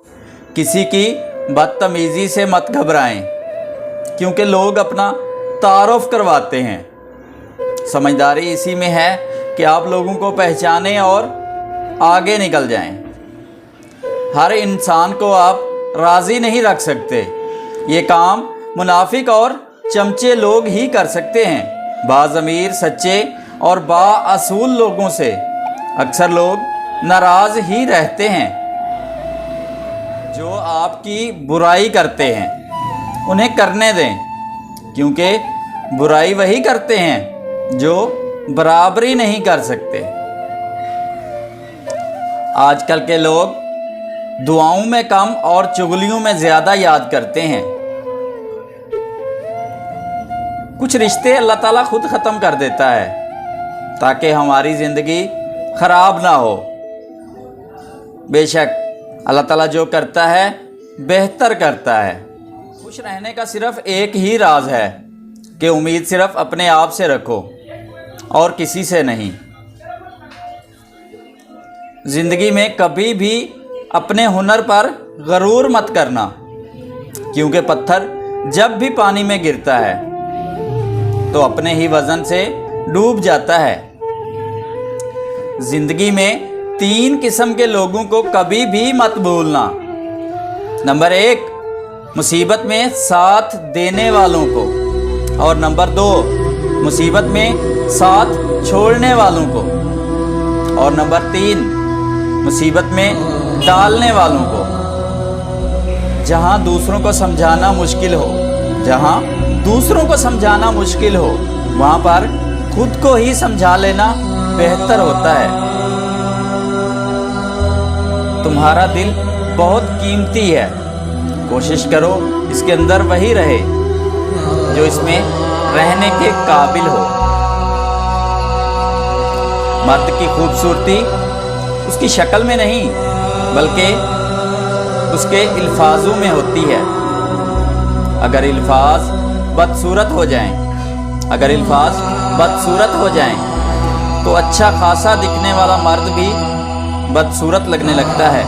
किसी की बदतमीज़ी से मत घबराएं, क्योंकि लोग अपना तारुफ करवाते हैं। समझदारी इसी में है कि आप लोगों को पहचानें और आगे निकल जाएं। हर इंसान को आप राज़ी नहीं रख सकते। ये काम मुनाफिक और चमचे लोग ही कर सकते हैं। बाज़मीर, सच्चे और बाअसूल लोगों से अक्सर लोग नाराज़ ही रहते हैं। जो आपकी बुराई करते हैं उन्हें करने दें, क्योंकि बुराई वही करते हैं जो बराबरी नहीं कर सकते। आजकल के लोग दुआओं में कम और चुगलियों में ज़्यादा याद करते हैं। कुछ रिश्ते अल्लाह ताला खुद ख़त्म कर देता है ताकि हमारी ज़िंदगी ख़राब ना हो। बेशक अल्लाह ताला जो करता है बेहतर करता है। खुश रहने का सिर्फ़ एक ही राज है कि उम्मीद सिर्फ़ अपने आप से रखो और किसी से नहीं। ज़िंदगी में कभी भी अपने हुनर पर गरूर मत करना, क्योंकि पत्थर जब भी पानी में गिरता है तो अपने ही वज़न से डूब जाता है। ज़िंदगी में 3 किस्म के लोगों को कभी भी मत भूलना। नंबर 1, मुसीबत में साथ देने वालों को, और नंबर 2, मुसीबत में साथ छोड़ने वालों को, और नंबर 3, मुसीबत में डालने वालों को। जहाँ दूसरों को समझाना मुश्किल हो, वहाँ पर खुद को ही समझा लेना बेहतर होता है। तुम्हारा दिल बहुत कीमती है, कोशिश करो इसके अंदर वही रहे जो इसमें रहने के काबिल हो। मर्द की खूबसूरती उसकी शक्ल में नहीं बल्कि उसके अल्फाजों में होती है। अगर अल्फाज बदसूरत हो जाएं तो अच्छा खासा दिखने वाला मर्द भी बदसूरत लगने लगता है।